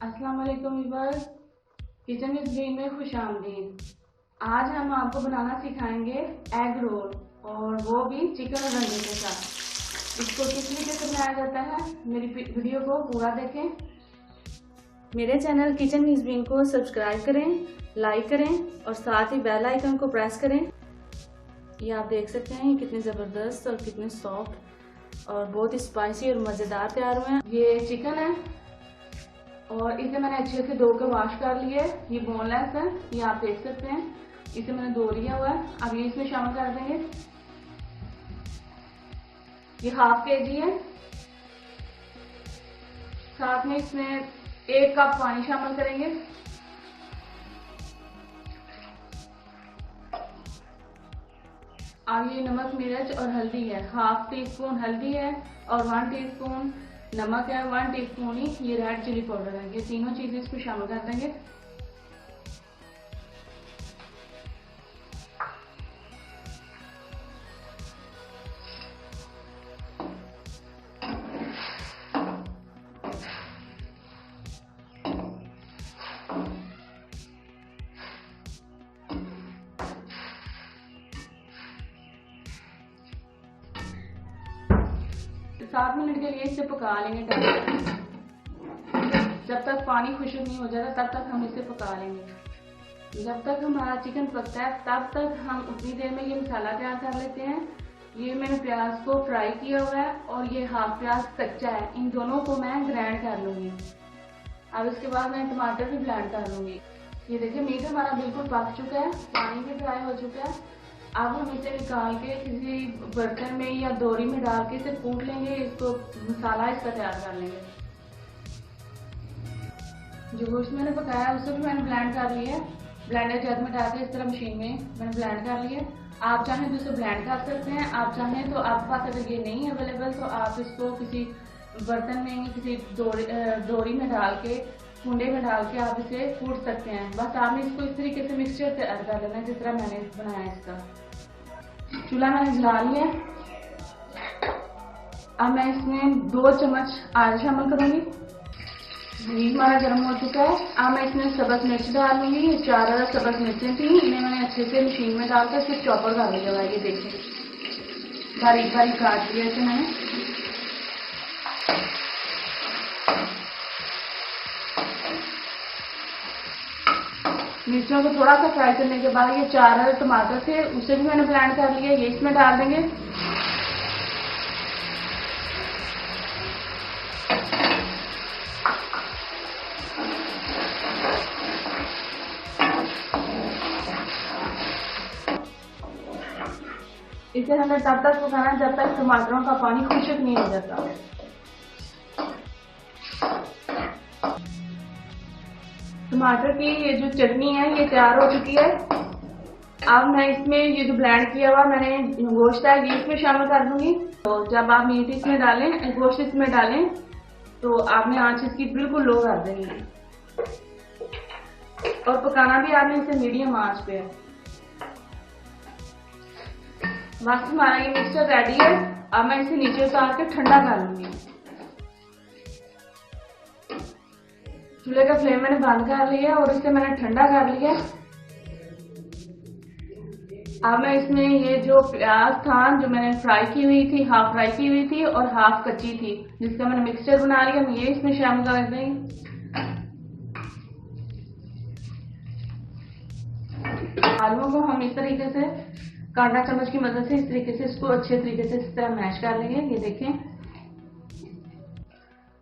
अस्सलाम वालेकुम viewers, kitchen with green में खुशामदीद। आज हम आपको बनाना सिखाएंगे एग रोल, और वो भी चिकन और अंडे के साथ। इसको किस तरीके से बनाया जाता है, मेरी वीडियो को पूरा देखें। मेरे चैनल किचन विद ग्रीन को सब्सक्राइब करें, लाइक करें और साथ ही बेल आइकन को प्रेस करें। ये आप देख सकते हैं कितने ज़बरदस्त और कितने सॉफ्ट और बहुत ही स्पाइसी और मज़ेदार तैयार हुए हैं। ये चिकन है और इसे मैंने अच्छे से धो के वॉश कर लिया है। ये बोनलेस है, ये आप देख सकते हैं। इसे मैंने धो लिया हुआ है। अब ये इसमें शामिल कर देंगे। ये हाफ केजी है। साथ में इसमें 1 कप पानी शामिल करेंगे। अब ये नमक, मिर्च और हल्दी है। हाफ टी स्पून हल्दी है और 1 टीस्पून नमक है, 1 टीस्पून ही ये रेड चिली पाउडर है। ये तीनों चीजें इसमें शामिल कर देंगे। सात मिनट के लिए इसे पका लेंगे। जब तक पानी खुश्क नहीं हो जाता तब तक हम इसे पका लेंगे। जब तक हमारा चिकन पकता है तब तक हम उतनी देर में ये मसाला तैयार कर लेते हैं। ये मैंने प्याज को फ्राई किया हुआ है और ये हाफ प्याज कच्चा है। इन दोनों को मैं ग्राइंड कर लूंगी। अब इसके बाद मैं टमाटर भी ब्लेंड कर लूंगी। ये देखिए मीट हमारा बिल्कुल पक चुका है, पानी भी ड्राई हो चुका है। अब हम इसे निकाल के किसी बर्तन में या दोरी में डाल के इसे कूट लेंगे। इसको मसाला इसका तैयार कर लेंगे। जो गोश्त मैंने पकाया उसे भी मैंने ब्लेंड कर लिया है। ब्लेंडर जग में डाल के इस तरह मशीन में मैंने ब्लेंड कर लिया। आप चाहें तो इसे ब्लेंड कर सकते हैं, आप चाहें तो आपके पास अगर ये नहीं अवेलेबल तो आप इसको किसी बर्तन में या किसी दोरी में डाल के, कुंडे में डाल के आप इसे कूट सकते हैं। बस आपने इसको इस तरीके से मिक्सचर तैयार कर लेना है जिस तरह मैंने बनाया इसका। चूल्हा मैंने जला लिया। अब मैं इसमें 2 चम्मच ऑयल शामिल करूंगी। घी हमारा गर्म हो चुका है। अब मैं इसमें सब्ज मिर्च डाल लूंगी। ये 4 सब्ज मिर्चें थी, इन्हें मैंने अच्छे से मशीन में डालकर सिर्फ चॉपर कर लिया हुआ है। ये देखिए बारीक बारीक काट लिया इसे मैंने। मिर्चों को थोड़ा सा फ्राई करने के बाद ये 4 टमाटर थे उसे भी मैंने ब्लेंड कर लिया। ये इसमें डाल देंगे। इसे हमें तब तक पकाना है जब तक टमाटरों का पानी खुश्क नहीं हो जाता। टमाटर की ये जो चटनी है ये तैयार हो चुकी है। अब मैं इसमें ये जो ब्लेंड किया हुआ मैंने गोश्त है ये इसमें शामिल कर दूंगी। तो जब आप मीट इसमें डालें, गोश्त इसमें डालें तो आपने आंच इसकी बिल्कुल लो कर देनी है और पकाना भी आपने इसे मीडियम आंच पे है। बस हमारा ये मिक्सचर रेडी है। अब मैं इसे नीचे उतार के ठंडा कर लूंगी। चूल्हे का फ्लेम मैंने बंद कर लिया और इसे मैंने ठंडा कर लिया। अब मैं इसमें ये जो प्याज था जो मैंने फ्राई की हुई थी, हाफ फ्राई की हुई थी और हाफ कच्ची थी, जिसका मैंने मिक्सचर बना लिया, मैं ये इसमें शामिल कर देंगे। आलूओं को हम इस तरीके से कांटा चम्मच की मदद से इस तरीके से इसको अच्छे तरीके से इस तरह मैश कर लेंगे। ये देखें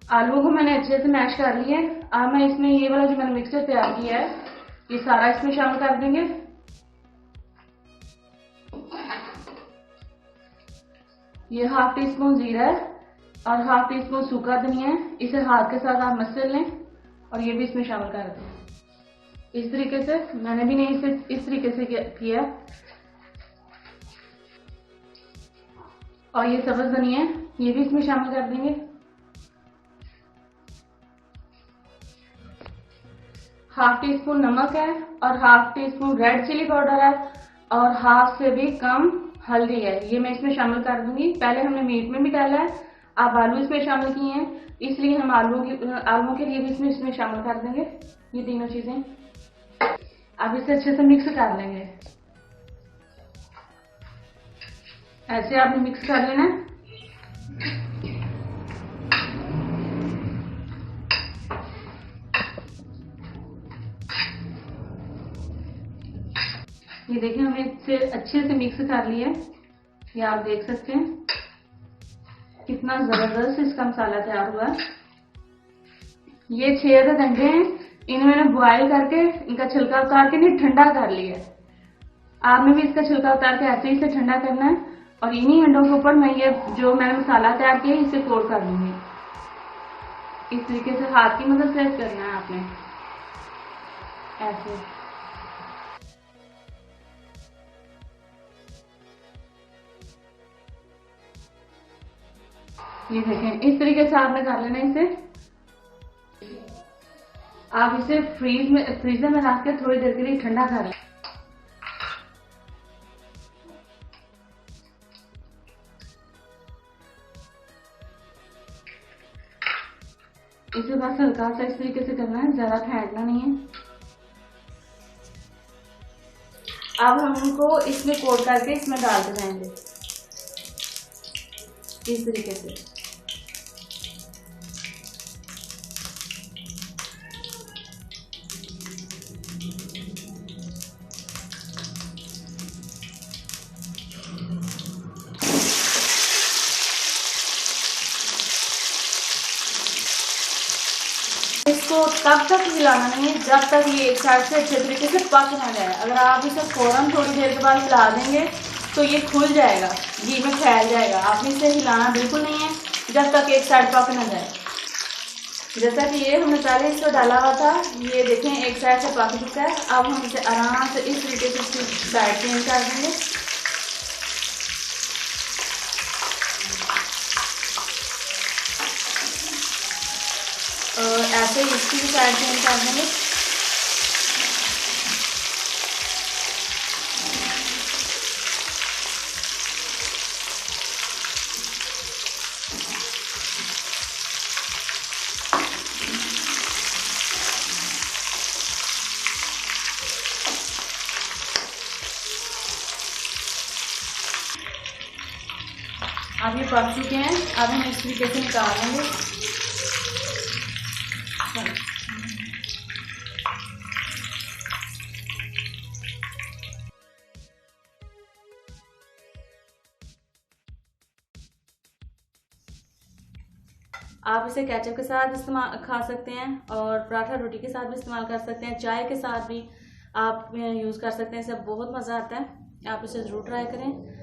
आलूओं को मैंने अच्छे से मैश कर लिया। अब मैं इसमें ये वाला जो मैंने मिक्सचर तैयार किया है ये सारा इसमें शामिल कर देंगे। ये हाफ टी स्पून जीरा है और हाफ टी स्पून सूखा धनिया है। इसे हाथ के साथ आप मसल लें और ये भी इसमें शामिल कर दें। इस तरीके से मैंने भी नहीं इसे इस तरीके से किया। और ये सब्ज धनिया है ये भी इसमें शामिल कर देंगे। हाफ टी स्पून नमक है और half teaspoon red chilli powder है और हाफ से भी कम हल्दी है, ये मैं इसमें शामिल कर दूंगी। पहले हमने मीट में भी डाला है आप आलू इसमें शामिल किए हैं, इसलिए हम आलू के लिए भी इसमें शामिल कर देंगे ये तीनों चीजें। अब इसे अच्छे से मिक्स कर लेंगे। ऐसे आपने मिक्स कर लेना है। ये देखिए हमने इसे अच्छे से मिक्स कर लिया है। ये आप देख सकते हैं कितना जबरदस्त इसका मसाला तैयार हुआ है। ये 6 अंडे हैं, इन्हें मैंने बॉयल करके इनका छिलका उतार के नहीं ठंडा कर लिया है। आपने भी इसका छिलका उतार के ऐसे ही इसे ठंडा करना है और इन्हीं अंडों के ऊपर मैं ये जो मैंने मसाला तैयार किया इसे कोट कर लूंगी। इस तरीके से हाथ की मदद से करना है आपने ऐसे। ये देखें इस तरीके से आपने कर लेना इसे। आप इसे फ्रीजर में रख के थोड़ी देर के लिए ठंडा कर लें। इसे बस हल्का सा इस तरीके से करना है, ज्यादा फेंटना नहीं है। अब हम इनको इसमें कोट करके इसमें डालते जाएंगे इस तरीके से। इसको तब तक हिलाना नहीं है जब तक ये एक साइड से अच्छे तरीके से पक ना जाए। अगर आप इसे फौरन थोड़ी देर के बाद हिला देंगे तो ये खुल जाएगा, घी में फैल जाएगा। आपने इसे हिलाना बिल्कुल नहीं है जब तक एक साइड पक ना जाए। जैसा कि ये हमने पहले इसको डाला हुआ था, ये देखें एक साइड से पक चुका है। अब हम इसे आराम से इस तरीके से इसकी साइड चेंज कर देंगे। और ऐसे ही इसकी भी साइड चेंज कर देंगे। अब ये पक चुके हैं, अब हम इस तरीके से निकाल लेंगे। आप इसे केचप के साथ इस्तेमाल खा सकते हैं और पराठा रोटी के साथ भी इस्तेमाल कर सकते हैं, चाय के साथ भी आप यूज़ कर सकते हैं। इससे बहुत मज़ा आता है। आप इसे ज़रूर ट्राई करें।